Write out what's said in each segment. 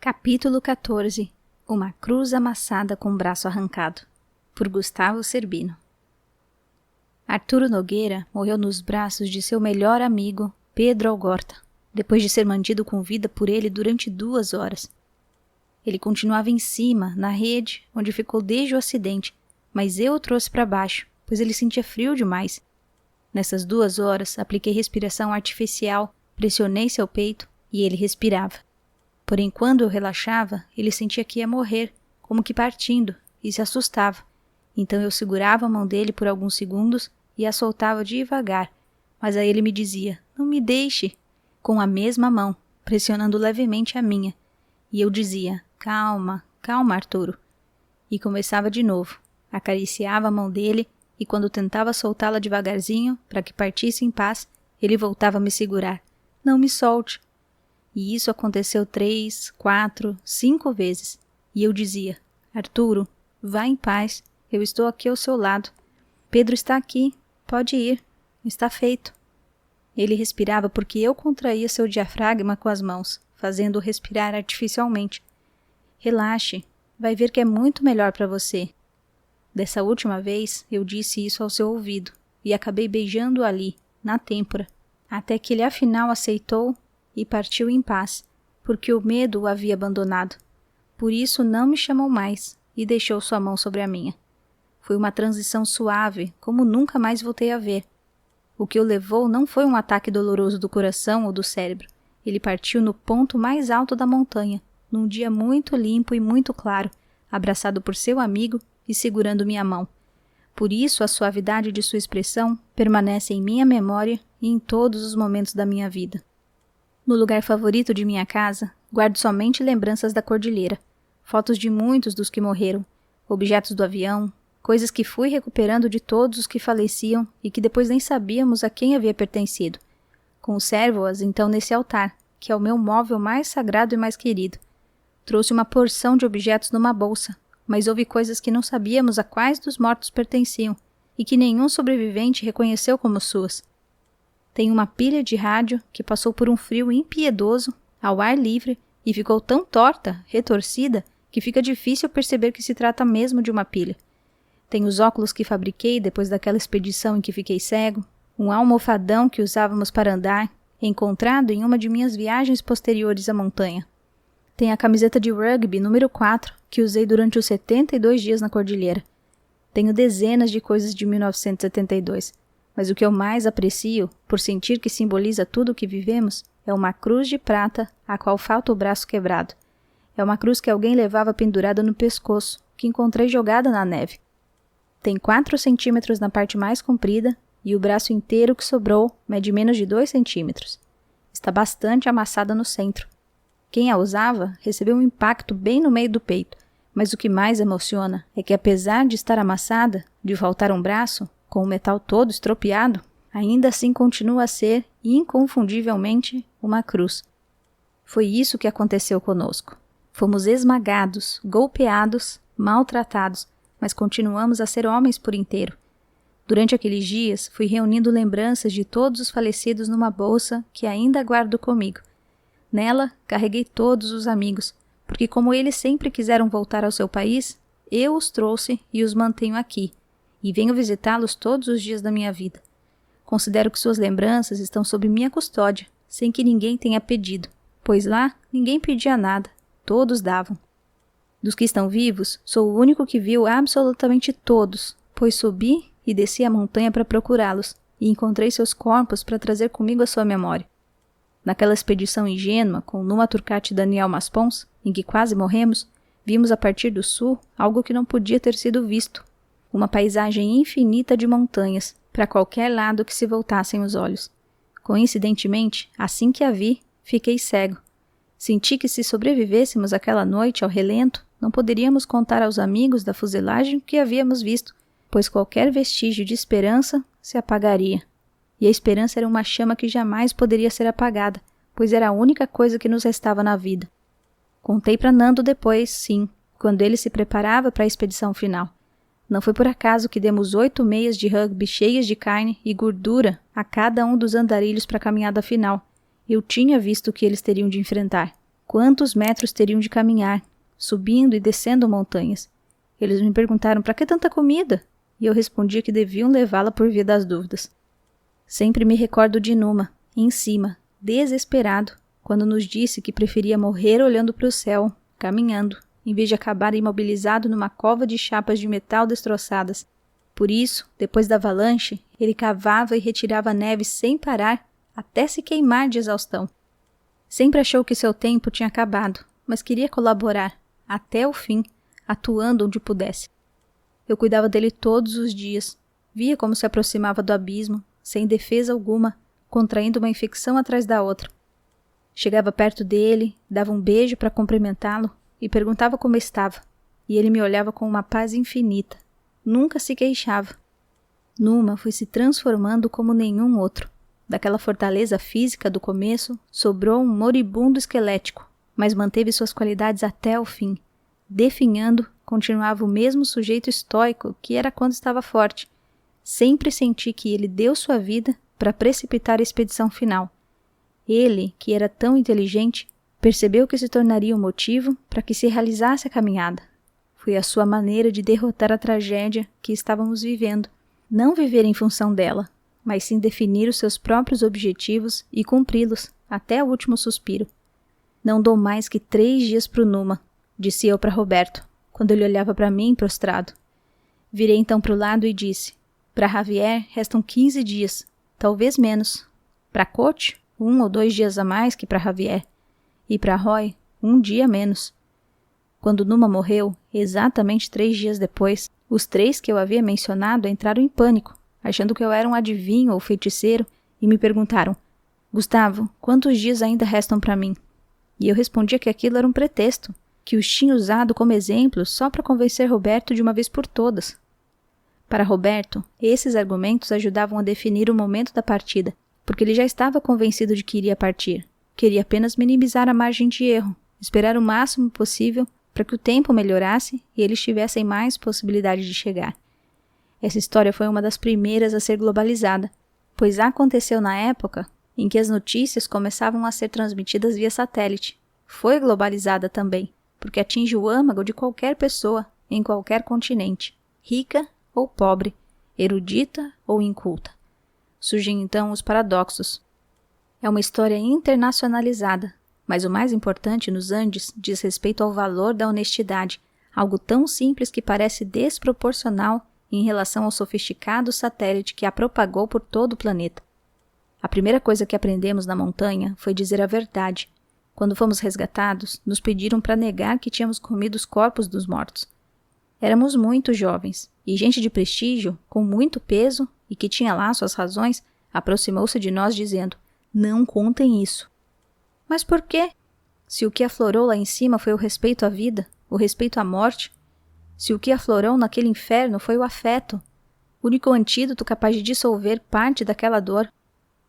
Capítulo 14. Uma cruz amassada com o braço arrancado. Por Gustavo Cerbino. Arturo Nogueira morreu nos braços de seu melhor amigo, Pedro Algorta, depois de ser mantido com vida por ele durante 2 horas. Ele continuava em cima, na rede, onde ficou desde o acidente, mas eu o trouxe para baixo, pois ele sentia frio demais. Nessas 2 horas, apliquei respiração artificial, pressionei seu peito e ele respirava. Porém, quando eu relaxava, ele sentia que ia morrer, como que partindo, e se assustava. Então eu segurava a mão dele por alguns segundos e a soltava devagar, mas aí ele me dizia, não me deixe, com a mesma mão, pressionando levemente a minha. E eu dizia, calma, calma, Arturo. E começava de novo, acariciava a mão dele e quando tentava soltá-la devagarzinho, para que partisse em paz, ele voltava a me segurar. Não me solte. E isso aconteceu 3, 4, 5 vezes. E eu dizia, Arturo, vá em paz, eu estou aqui ao seu lado. Pedro está aqui, pode ir, está feito. Ele respirava porque eu contraía seu diafragma com as mãos, fazendo-o respirar artificialmente. Relaxe, vai ver que é muito melhor para você. Dessa última vez, eu disse isso ao seu ouvido, e acabei beijando-o ali, na têmpora, até que ele afinal aceitou e partiu em paz, porque o medo o havia abandonado. Por isso não me chamou mais e deixou sua mão sobre a minha. Foi uma transição suave, como nunca mais voltei a ver. O que o levou não foi um ataque doloroso do coração ou do cérebro. Ele partiu no ponto mais alto da montanha, num dia muito limpo e muito claro, abraçado por seu amigo e segurando minha mão. Por isso a suavidade de sua expressão permanece em minha memória e em todos os momentos da minha vida. No lugar favorito de minha casa, guardo somente lembranças da cordilheira, fotos de muitos dos que morreram, objetos do avião, coisas que fui recuperando de todos os que faleciam e que depois nem sabíamos a quem havia pertencido. Conservo-as então nesse altar, que é o meu móvel mais sagrado e mais querido. Trouxe uma porção de objetos numa bolsa, mas houve coisas que não sabíamos a quais dos mortos pertenciam e que nenhum sobrevivente reconheceu como suas. Tem uma pilha de rádio que passou por um frio impiedoso, ao ar livre, e ficou tão torta, retorcida, que fica difícil perceber que se trata mesmo de uma pilha. Tem os óculos que fabriquei depois daquela expedição em que fiquei cego, um almofadão que usávamos para andar, encontrado em uma de minhas viagens posteriores à montanha. Tem a camiseta de rugby número 4, que usei durante os 72 dias na cordilheira. Tenho dezenas de coisas de 1972. Mas o que eu mais aprecio, por sentir que simboliza tudo o que vivemos, é uma cruz de prata, a qual falta o braço quebrado. É uma cruz que alguém levava pendurada no pescoço, que encontrei jogada na neve. Tem 4 centímetros na parte mais comprida, e o braço inteiro que sobrou mede menos de 2 centímetros. Está bastante amassada no centro. Quem a usava recebeu um impacto bem no meio do peito, mas o que mais emociona é que apesar de estar amassada, de faltar um braço, com o metal todo estropiado, ainda assim continua a ser, inconfundivelmente, uma cruz. Foi isso que aconteceu conosco. Fomos esmagados, golpeados, maltratados, mas continuamos a ser homens por inteiro. Durante aqueles dias, fui reunindo lembranças de todos os falecidos numa bolsa que ainda guardo comigo. Nela, carreguei todos os amigos, porque como eles sempre quiseram voltar ao seu país, eu os trouxe e os mantenho aqui, e venho visitá-los todos os dias da minha vida. Considero que suas lembranças estão sob minha custódia, sem que ninguém tenha pedido, pois lá ninguém pedia nada, todos davam. Dos que estão vivos, sou o único que viu absolutamente todos, pois subi e desci a montanha para procurá-los, e encontrei seus corpos para trazer comigo a sua memória. Naquela expedição ingênua com Numa Turcati e Daniel Maspons, em que quase morremos, vimos a partir do sul algo que não podia ter sido visto. Uma paisagem infinita de montanhas, para qualquer lado que se voltassem os olhos. Coincidentemente, assim que a vi, fiquei cego. Senti que se sobrevivêssemos aquela noite ao relento, não poderíamos contar aos amigos da fuselagem o que havíamos visto, pois qualquer vestígio de esperança se apagaria. E a esperança era uma chama que jamais poderia ser apagada, pois era a única coisa que nos restava na vida. Contei para Nando depois, sim, quando ele se preparava para a expedição final. Não foi por acaso que demos 8 meias de rugby cheias de carne e gordura a cada um dos andarilhos para a caminhada final. Eu tinha visto o que eles teriam de enfrentar. Quantos metros teriam de caminhar, subindo e descendo montanhas? Eles me perguntaram para que tanta comida? E eu respondia que deviam levá-la por via das dúvidas. Sempre me recordo de Numa, em cima, desesperado, quando nos disse que preferia morrer olhando para o céu, caminhando, em vez de acabar imobilizado numa cova de chapas de metal destroçadas. Por isso, depois da avalanche, ele cavava e retirava a neve sem parar, até se queimar de exaustão. Sempre achou que seu tempo tinha acabado, mas queria colaborar, até o fim, atuando onde pudesse. Eu cuidava dele todos os dias, via como se aproximava do abismo, sem defesa alguma, contraindo uma infecção atrás da outra. Chegava perto dele, dava um beijo para cumprimentá-lo e perguntava como estava, e ele me olhava com uma paz infinita. Nunca se queixava. Numa foi se transformando como nenhum outro. Daquela fortaleza física do começo, sobrou um moribundo esquelético, mas manteve suas qualidades até o fim. Definhando, continuava o mesmo sujeito estoico que era quando estava forte. Sempre senti que ele deu sua vida para precipitar a expedição final. Ele, que era tão inteligente, percebeu que se tornaria o motivo para que se realizasse a caminhada. Foi a sua maneira de derrotar a tragédia que estávamos vivendo. Não viver em função dela, mas sim definir os seus próprios objetivos e cumpri-los até o último suspiro. Não dou mais que 3 dias para o Numa, disse eu para Roberto, quando ele olhava para mim prostrado. Virei então para o lado e disse, para Javier restam 15 dias, talvez menos. Para Coach, 1 ou 2 dias a mais que para Javier. E para Roy, 1 dia a menos. Quando Numa morreu, exatamente 3 dias depois, os 3 que eu havia mencionado entraram em pânico, achando que eu era um adivinho ou feiticeiro, e me perguntaram, Gustavo, quantos dias ainda restam para mim? E eu respondia que aquilo era um pretexto, que os tinha usado como exemplo só para convencer Roberto de uma vez por todas. Para Roberto, esses argumentos ajudavam a definir o momento da partida, porque ele já estava convencido de que iria partir. Queria apenas minimizar a margem de erro, esperar o máximo possível para que o tempo melhorasse e eles tivessem mais possibilidade de chegar. Essa história foi uma das primeiras a ser globalizada, pois aconteceu na época em que as notícias começavam a ser transmitidas via satélite. Foi globalizada também, porque atinge o âmago de qualquer pessoa, em qualquer continente, rica ou pobre, erudita ou inculta. Surgem então os paradoxos. É uma história internacionalizada, mas o mais importante nos Andes diz respeito ao valor da honestidade, algo tão simples que parece desproporcional em relação ao sofisticado satélite que a propagou por todo o planeta. A primeira coisa que aprendemos na montanha foi dizer a verdade. Quando fomos resgatados, nos pediram para negar que tínhamos comido os corpos dos mortos. Éramos muito jovens, e gente de prestígio, com muito peso e que tinha lá suas razões, aproximou-se de nós dizendo, não contem isso. Mas por quê? Se o que aflorou lá em cima foi o respeito à vida, o respeito à morte, se o que aflorou naquele inferno foi o afeto, o único antídoto capaz de dissolver parte daquela dor,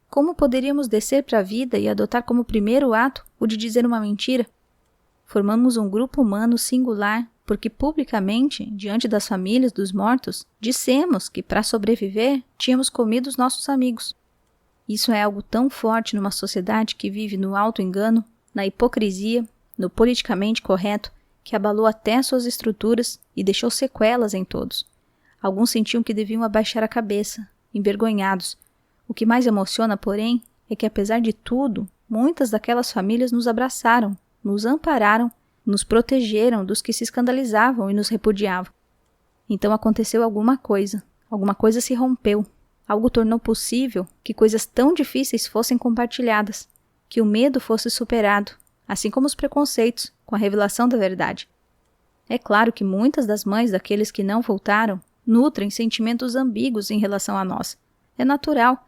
como poderíamos descer para a vida e adotar como primeiro ato o de dizer uma mentira? Formamos um grupo humano singular porque publicamente, diante das famílias dos mortos, dissemos que para sobreviver tínhamos comido os nossos amigos. Isso é algo tão forte numa sociedade que vive no auto-engano, na hipocrisia, no politicamente correto, que abalou até suas estruturas e deixou sequelas em todos. Alguns sentiam que deviam abaixar a cabeça, envergonhados. O que mais emociona, porém, é que apesar de tudo, muitas daquelas famílias nos abraçaram, nos ampararam, nos protegeram dos que se escandalizavam e nos repudiavam. Então aconteceu alguma coisa se rompeu, algo tornou possível que coisas tão difíceis fossem compartilhadas, que o medo fosse superado, assim como os preconceitos, com a revelação da verdade. É claro que muitas das mães daqueles que não voltaram nutrem sentimentos ambíguos em relação a nós. É natural.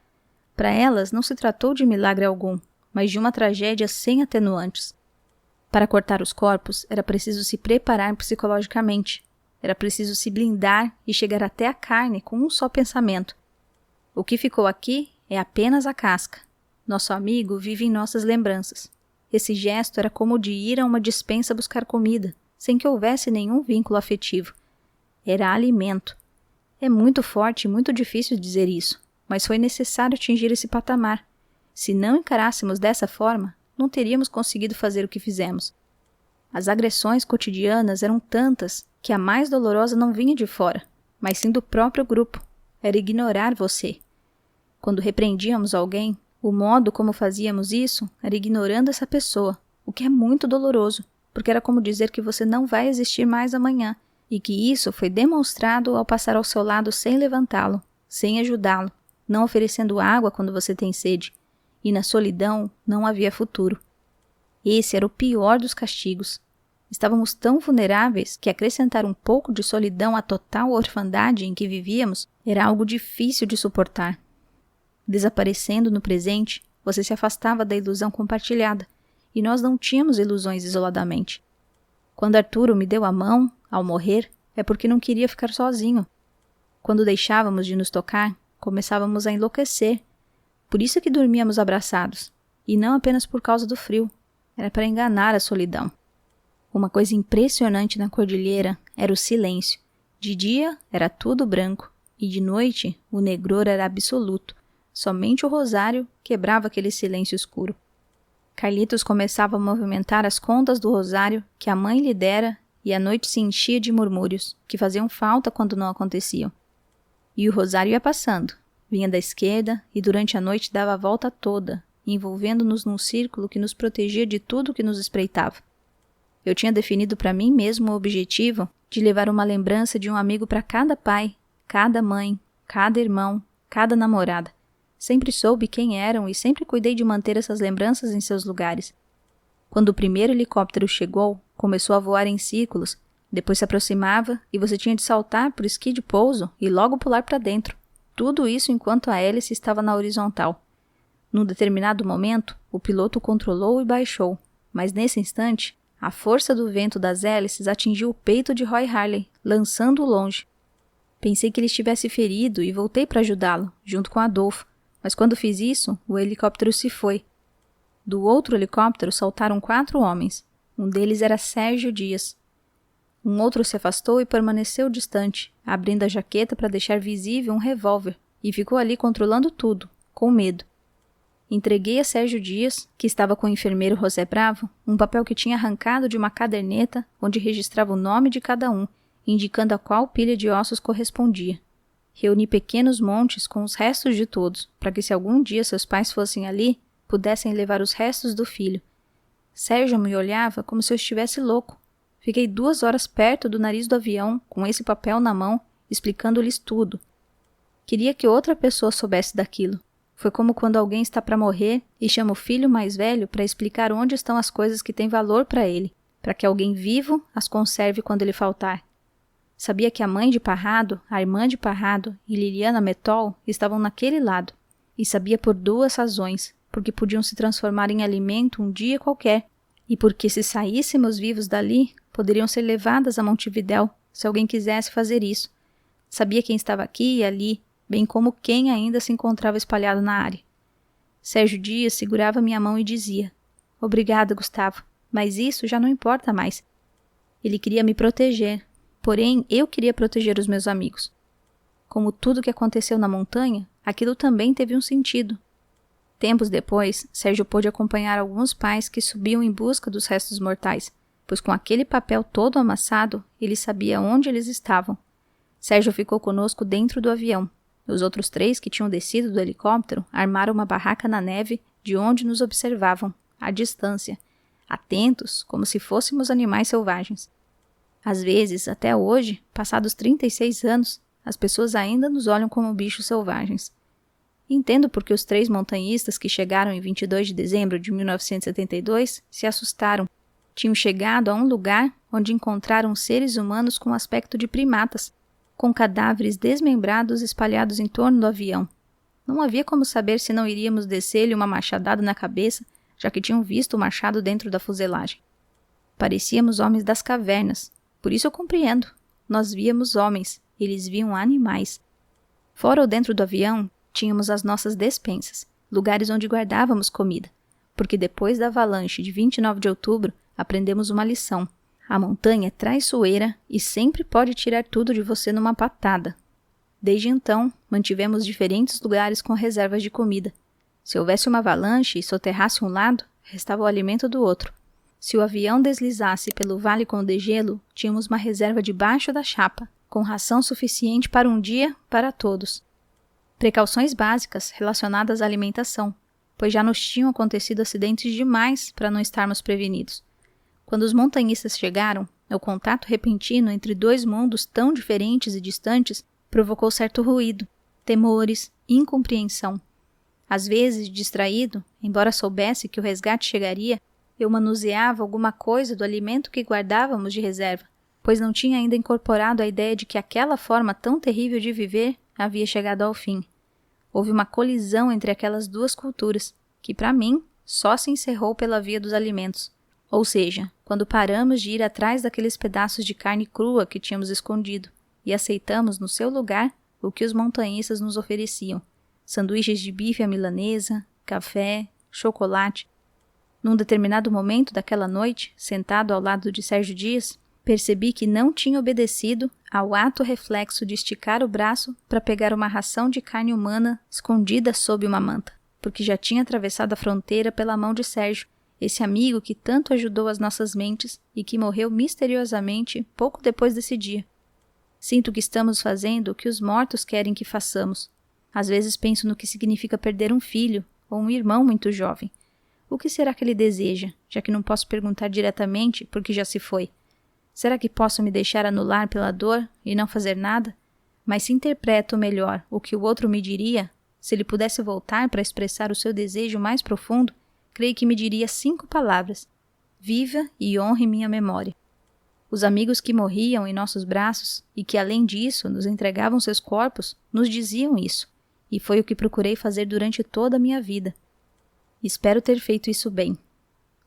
Para elas não se tratou de milagre algum, mas de uma tragédia sem atenuantes. Para cortar os corpos, era preciso se preparar psicologicamente. Era preciso se blindar e chegar até a carne com um só pensamento. O que ficou aqui é apenas a casca. Nosso amigo vive em nossas lembranças. Esse gesto era como o de ir a uma despensa buscar comida, sem que houvesse nenhum vínculo afetivo. Era alimento. É muito forte e muito difícil dizer isso, mas foi necessário atingir esse patamar. Se não encarássemos dessa forma, não teríamos conseguido fazer o que fizemos. As agressões cotidianas eram tantas que a mais dolorosa não vinha de fora, mas sim do próprio grupo. Era ignorar você. Quando repreendíamos alguém, o modo como fazíamos isso era ignorando essa pessoa, o que é muito doloroso, porque era como dizer que você não vai existir mais amanhã, e que isso foi demonstrado ao passar ao seu lado sem levantá-lo, sem ajudá-lo, não oferecendo água quando você tem sede, e na solidão não havia futuro. Esse era o pior dos castigos. Estávamos tão vulneráveis que acrescentar um pouco de solidão à total orfandade em que vivíamos era algo difícil de suportar. Desaparecendo no presente, você se afastava da ilusão compartilhada, e nós não tínhamos ilusões isoladamente. Quando Arturo me deu a mão, ao morrer, é porque não queria ficar sozinho. Quando deixávamos de nos tocar, começávamos a enlouquecer. Por isso que dormíamos abraçados, e não apenas por causa do frio. Era para enganar a solidão. Uma coisa impressionante na cordilheira era o silêncio. De dia era tudo branco, e de noite o negror era absoluto. Somente o rosário quebrava aquele silêncio escuro. Carlitos começava a movimentar as contas do rosário que a mãe lhe dera e a noite se enchia de murmúrios, que faziam falta quando não aconteciam. E o rosário ia passando. Vinha da esquerda e durante a noite dava a volta toda, envolvendo-nos num círculo que nos protegia de tudo que nos espreitava. Eu tinha definido para mim mesmo o objetivo de levar uma lembrança de um amigo para cada pai, cada mãe, cada irmão, cada namorada. Sempre soube quem eram e sempre cuidei de manter essas lembranças em seus lugares. Quando o primeiro helicóptero chegou, começou a voar em círculos, depois se aproximava e você tinha de saltar por esqui de pouso e logo pular para dentro. Tudo isso enquanto a hélice estava na horizontal. Num determinado momento, o piloto controlou e baixou, mas nesse instante, a força do vento das hélices atingiu o peito de Roy Harley, lançando-o longe. Pensei que ele estivesse ferido e voltei para ajudá-lo, junto com Adolfo, mas quando fiz isso, o helicóptero se foi. Do outro helicóptero saltaram 4 homens. Um deles era Sérgio Dias. Um outro se afastou e permaneceu distante, abrindo a jaqueta para deixar visível um revólver, e ficou ali controlando tudo, com medo. Entreguei a Sérgio Dias, que estava com o enfermeiro José Bravo, um papel que tinha arrancado de uma caderneta onde registrava o nome de cada um, indicando a qual pilha de ossos correspondia. Reuni pequenos montes com os restos de todos, para que se algum dia seus pais fossem ali, pudessem levar os restos do filho. Sérgio me olhava como se eu estivesse louco. Fiquei 2 horas perto do nariz do avião, com esse papel na mão, explicando-lhes tudo. Queria que outra pessoa soubesse daquilo. Foi como quando alguém está para morrer e chama o filho mais velho para explicar onde estão as coisas que têm valor para ele, para que alguém vivo as conserve quando ele faltar. Sabia que a mãe de Parrado, a irmã de Parrado e Liliana Metol estavam naquele lado. E sabia por 2 razões, porque podiam se transformar em alimento um dia qualquer, e porque se saíssemos vivos dali, poderiam ser levadas a Montevidéu, se alguém quisesse fazer isso. Sabia quem estava aqui e ali, bem como quem ainda se encontrava espalhado na área. Sérgio Dias segurava minha mão e dizia: "Obrigada, Gustavo, mas isso já não importa mais." Ele queria me proteger, porém eu queria proteger os meus amigos. Como tudo que aconteceu na montanha, aquilo também teve um sentido. Tempos depois, Sérgio pôde acompanhar alguns pais que subiam em busca dos restos mortais, pois com aquele papel todo amassado, ele sabia onde eles estavam. Sérgio ficou conosco dentro do avião. Os outros 3 que tinham descido do helicóptero armaram uma barraca na neve de onde nos observavam, à distância, atentos como se fôssemos animais selvagens. Às vezes, até hoje, passados 36 anos, as pessoas ainda nos olham como bichos selvagens. Entendo porque os 3 montanhistas que chegaram em 22 de dezembro de 1972 se assustaram. Tinham chegado a um lugar onde encontraram seres humanos com aspecto de primatas, com cadáveres desmembrados espalhados em torno do avião. Não havia como saber se não iríamos descer-lhe uma machadada na cabeça, já que tinham visto o machado dentro da fuselagem. Parecíamos homens das cavernas. Por isso eu compreendo. Nós víamos homens, eles viam animais. Fora ou dentro do avião, tínhamos as nossas despensas, lugares onde guardávamos comida, porque depois da avalanche de 29 de outubro, aprendemos uma lição. A montanha é traiçoeira e sempre pode tirar tudo de você numa patada. Desde então, mantivemos diferentes lugares com reservas de comida. Se houvesse uma avalanche e soterrasse um lado, restava o alimento do outro. Se o avião deslizasse pelo vale com degelo, tínhamos uma reserva debaixo da chapa, com ração suficiente para um dia para todos. Precauções básicas relacionadas à alimentação, pois já nos tinham acontecido acidentes demais para não estarmos prevenidos. Quando os montanhistas chegaram, o contato repentino entre dois mundos tão diferentes e distantes provocou certo ruído, temores, incompreensão. Às vezes, distraído, embora soubesse que o resgate chegaria, eu manuseava alguma coisa do alimento que guardávamos de reserva, pois não tinha ainda incorporado a ideia de que aquela forma tão terrível de viver havia chegado ao fim. Houve uma colisão entre aquelas duas culturas, que para mim só se encerrou pela via dos alimentos. Ou seja, quando paramos de ir atrás daqueles pedaços de carne crua que tínhamos escondido e aceitamos no seu lugar o que os montanhistas nos ofereciam: sanduíches de bife à milanesa, café, chocolate. Num determinado momento daquela noite, sentado ao lado de Sérgio Dias, percebi que não tinha obedecido ao ato reflexo de esticar o braço para pegar uma ração de carne humana escondida sob uma manta, porque já tinha atravessado a fronteira pela mão de Sérgio, esse amigo que tanto ajudou as nossas mentes e que morreu misteriosamente pouco depois desse dia. Sinto que estamos fazendo o que os mortos querem que façamos. Às vezes penso no que significa perder um filho ou um irmão muito jovem. O que será que ele deseja, já que não posso perguntar diretamente porque já se foi? Será que posso me deixar anular pela dor e não fazer nada? Mas se interpreto melhor o que o outro me diria, se ele pudesse voltar para expressar o seu desejo mais profundo, creio que me diria 5 palavras: viva e honre minha memória. Os amigos que morriam em nossos braços e que, além disso, nos entregavam seus corpos, nos diziam isso, e foi o que procurei fazer durante toda a minha vida. Espero ter feito isso bem.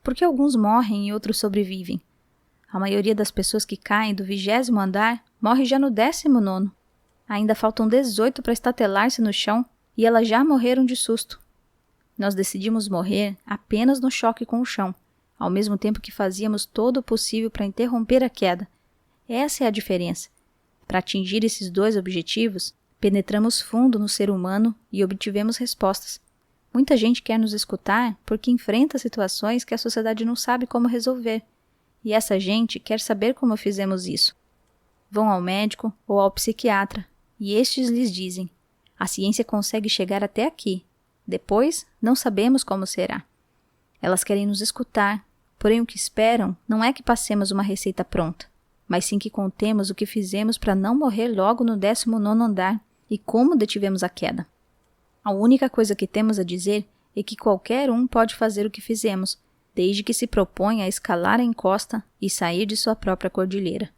Porque alguns morrem e outros sobrevivem. A maioria das pessoas que caem do 20º andar morre já no 19º. Ainda faltam 18 para estatelar-se no chão e elas já morreram de susto. Nós decidimos morrer apenas no choque com o chão, ao mesmo tempo que fazíamos todo o possível para interromper a queda. Essa é a diferença. Para atingir esses 2 objetivos, penetramos fundo no ser humano e obtivemos respostas. Muita gente quer nos escutar porque enfrenta situações que a sociedade não sabe como resolver. E essa gente quer saber como fizemos isso. Vão ao médico ou ao psiquiatra e estes lhes dizem: a ciência consegue chegar até aqui. Depois, não sabemos como será. Elas querem nos escutar, porém o que esperam não é que passemos uma receita pronta, mas sim que contemos o que fizemos para não morrer logo no 19º andar e como detivemos a queda. A única coisa que temos a dizer é que qualquer um pode fazer o que fizemos, desde que se proponha a escalar a encosta e sair de sua própria cordilheira.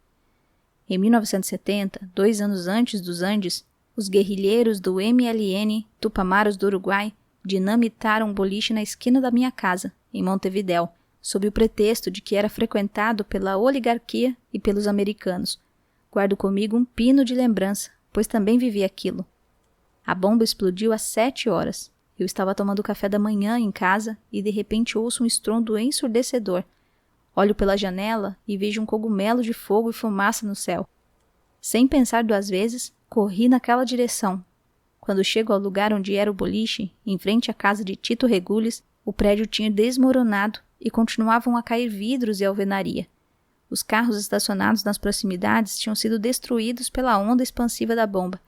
Em 1970, 2 anos antes dos Andes, os guerrilheiros do MLN Tupamaros do Uruguai dinamitaram um boliche na esquina da minha casa, em Montevidéu, sob o pretexto de que era frequentado pela oligarquia e pelos americanos. Guardo comigo um pino de lembrança, pois também vivi aquilo. A bomba explodiu às 7 horas. Eu estava tomando café da manhã em casa e de repente ouço um estrondo ensurdecedor. Olho pela janela e vejo um cogumelo de fogo e fumaça no céu. Sem pensar 2 vezes, corri naquela direção. Quando chego ao lugar onde era o boliche, em frente à casa de Tito Regules, o prédio tinha desmoronado e continuavam a cair vidros e alvenaria. Os carros estacionados nas proximidades tinham sido destruídos pela onda expansiva da bomba.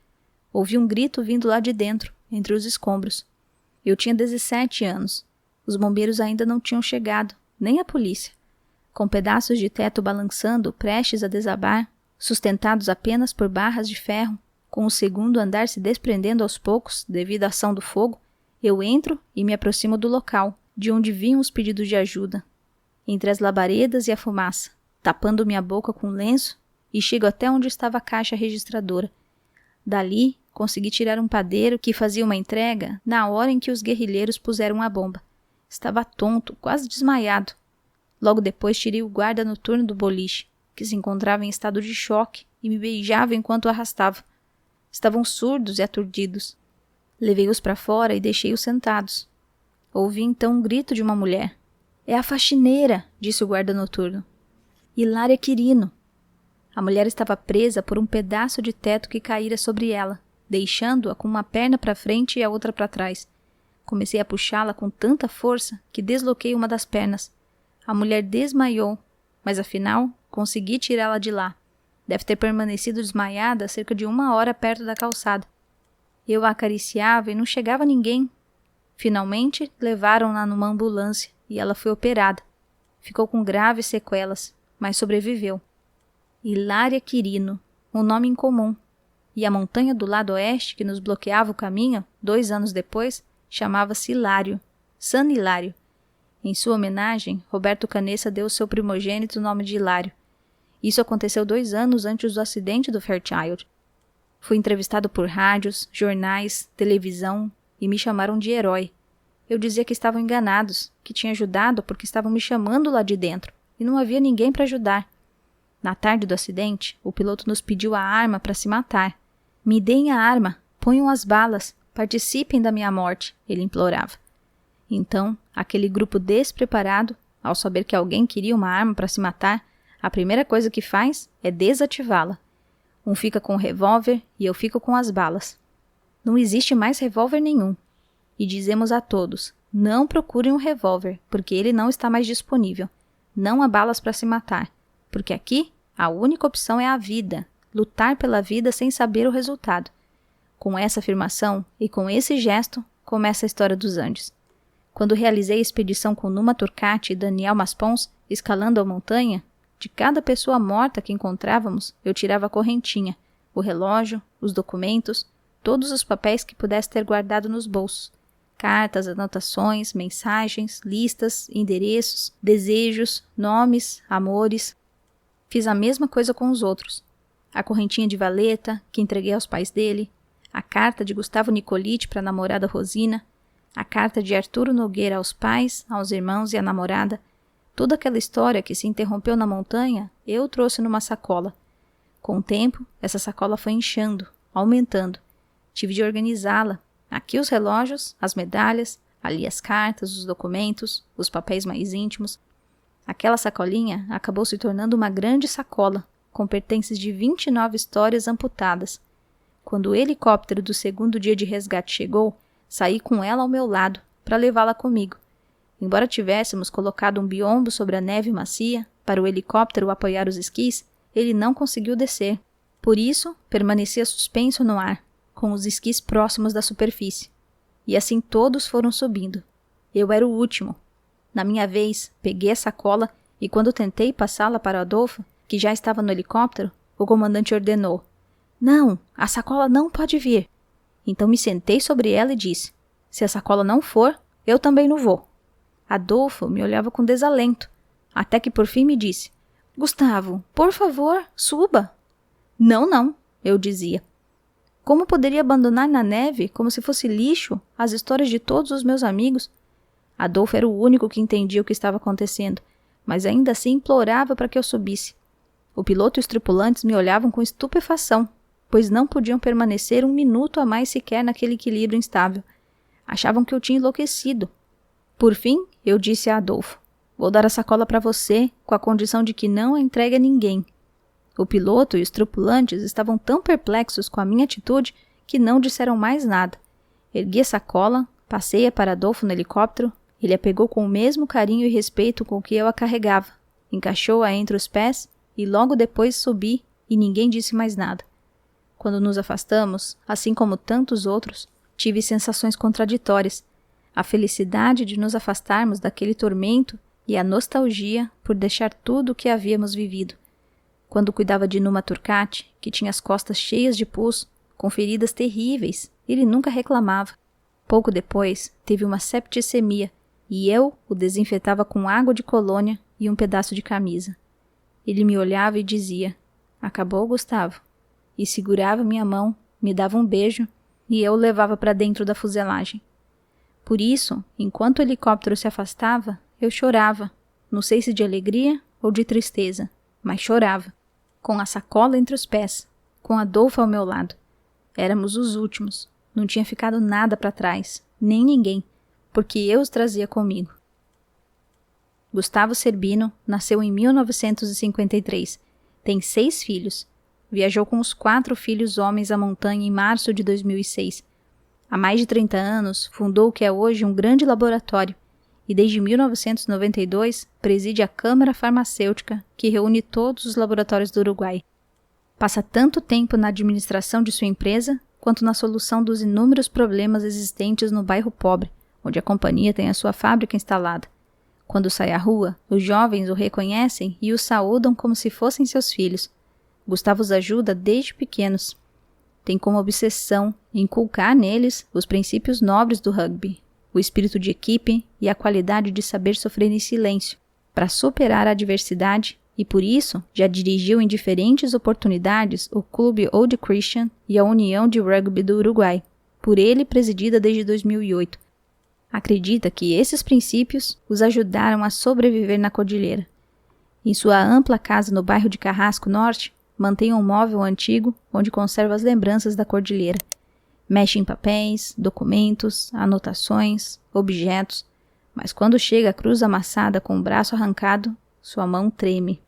Ouvi um grito vindo lá de dentro, entre os escombros. Eu tinha 17 anos. Os bombeiros ainda não tinham chegado, nem a polícia. Com pedaços de teto balançando, prestes a desabar, sustentados apenas por barras de ferro, com o 2º andar se desprendendo aos poucos devido à ação do fogo, eu entro e me aproximo do local, de onde vinham os pedidos de ajuda. Entre as labaredas e a fumaça, tapando minha boca com lenço, e chego até onde estava a caixa registradora. Dali, consegui tirar um padeiro que fazia uma entrega na hora em que os guerrilheiros puseram a bomba. Estava tonto, quase desmaiado. Logo depois tirei o guarda noturno do boliche, que se encontrava em estado de choque e me beijava enquanto o arrastava. Estavam surdos e aturdidos. Levei-os para fora e deixei-os sentados. Ouvi então um grito de uma mulher. É a faxineira, disse o guarda noturno. Hilária Quirino. A mulher estava presa por um pedaço de teto que caíra sobre ela, deixando-a com uma perna para frente e a outra para trás. Comecei a puxá-la com tanta força que desloquei uma das pernas. A mulher desmaiou, mas afinal consegui tirá-la de lá. Deve ter permanecido desmaiada cerca de 1 hora perto da calçada. Eu a acariciava e não chegava ninguém. Finalmente levaram-na numa ambulância e ela foi operada. Ficou com graves sequelas, mas sobreviveu. Hilária Quirino, um nome incomum. E a montanha do lado oeste que nos bloqueava o caminho, 2 anos depois, chamava-se Hilário, San Hilário. Em sua homenagem, Roberto Canessa deu ao seu primogênito o nome de Hilário. Isso aconteceu 2 anos antes do acidente do Fairchild. Fui entrevistado por rádios, jornais, televisão e me chamaram de herói. Eu dizia que estavam enganados, que tinha ajudado porque estavam me chamando lá de dentro e não havia ninguém para ajudar. Na tarde do acidente, o piloto nos pediu a arma para se matar. Me deem a arma, ponham as balas, participem da minha morte, ele implorava. Então, aquele grupo despreparado, ao saber que alguém queria uma arma para se matar, a primeira coisa que faz é desativá-la. Um fica com o revólver e eu fico com as balas. Não existe mais revólver nenhum. E dizemos a todos, não procurem um revólver, porque ele não está mais disponível. Não há balas para se matar, porque aqui a única opção é a vida, lutar pela vida sem saber o resultado. Com essa afirmação e com esse gesto, começa a história dos Andes. Quando realizei a expedição com Numa Turcati e Daniel Maspons, escalando a montanha, de cada pessoa morta que encontrávamos, eu tirava a correntinha, o relógio, os documentos, todos os papéis que pudesse ter guardado nos bolsos. Cartas, anotações, mensagens, listas, endereços, desejos, nomes, amores. Fiz a mesma coisa com os outros. A correntinha de valeta, que entreguei aos pais dele, a carta de Gustavo Nicoliti para a namorada Rosina, a carta de Arturo Nogueira aos pais, aos irmãos e à namorada. Toda aquela história que se interrompeu na montanha, eu trouxe numa sacola. Com o tempo, essa sacola foi inchando, aumentando. Tive de organizá-la. Aqui os relógios, as medalhas, ali as cartas, os documentos, os papéis mais íntimos. Aquela sacolinha acabou se tornando uma grande sacola, com pertences de 29 histórias amputadas. Quando o helicóptero do 2º dia de resgate chegou, saí com ela ao meu lado, para levá-la comigo. Embora tivéssemos colocado um biombo sobre a neve macia, para o helicóptero apoiar os esquis, ele não conseguiu descer. Por isso, permanecia suspenso no ar, com os esquis próximos da superfície. E assim todos foram subindo. Eu era o último. Na minha vez, peguei a sacola e quando tentei passá-la para Adolfo, que já estava no helicóptero, o comandante ordenou: "Não, a sacola não pode vir." Então me sentei sobre ela e disse: "Se a sacola não for, eu também não vou." Adolfo me olhava com desalento, até que por fim me disse: "Gustavo, por favor, suba." "Não, não," eu dizia. Como poderia abandonar na neve, como se fosse lixo, as histórias de todos os meus amigos? Adolfo era o único que entendia o que estava acontecendo, mas ainda assim implorava para que eu subisse. O piloto e os tripulantes me olhavam com estupefação, pois não podiam permanecer 1 minuto a mais sequer naquele equilíbrio instável. Achavam que eu tinha enlouquecido. Por fim, eu disse a Adolfo: "Vou dar a sacola para você, com a condição de que não a entregue a ninguém." O piloto e os tripulantes estavam tão perplexos com a minha atitude que não disseram mais nada. Ergui a sacola, passei-a para Adolfo no helicóptero, ele a pegou com o mesmo carinho e respeito com que eu a carregava, encaixou-a entre os pés e logo depois subi e ninguém disse mais nada. Quando nos afastamos, assim como tantos outros, tive sensações contraditórias. A felicidade de nos afastarmos daquele tormento e a nostalgia por deixar tudo o que havíamos vivido. Quando cuidava de Numa Turcati, que tinha as costas cheias de pus, com feridas terríveis, ele nunca reclamava. Pouco depois, teve uma septicemia, e eu o desinfetava com água de colônia e um pedaço de camisa. Ele me olhava e dizia: "Acabou, Gustavo?" E segurava minha mão, me dava um beijo, e eu o levava para dentro da fuselagem. Por isso, enquanto o helicóptero se afastava, eu chorava, não sei se de alegria ou de tristeza, mas chorava. Com a sacola entre os pés, com Adolfo ao meu lado. Éramos os últimos, não tinha ficado nada para trás, nem ninguém, porque eu os trazia comigo. Gustavo Cerbino nasceu em 1953, tem 6 filhos, viajou com os 4 filhos homens à montanha em março de 2006. Há mais de 30 anos, fundou o que é hoje um grande laboratório e desde 1992 preside a Câmara Farmacêutica, que reúne todos os laboratórios do Uruguai. Passa tanto tempo na administração de sua empresa quanto na solução dos inúmeros problemas existentes no bairro pobre, onde a companhia tem a sua fábrica instalada. Quando sai à rua, os jovens o reconhecem e o saúdam como se fossem seus filhos. Gustavo os ajuda desde pequenos. Tem como obsessão inculcar neles os princípios nobres do rugby, o espírito de equipe e a qualidade de saber sofrer em silêncio, para superar a adversidade, e por isso já dirigiu em diferentes oportunidades o Clube Old Christian e a União de Rugby do Uruguai, por ele presidida desde 2008. Acredita que esses princípios os ajudaram a sobreviver na cordilheira. Em sua ampla casa no bairro de Carrasco Norte, mantém um móvel antigo onde conserva as lembranças da cordilheira. Mexe em papéis, documentos, anotações, objetos, mas quando chega à cruz amassada com o braço arrancado, sua mão treme.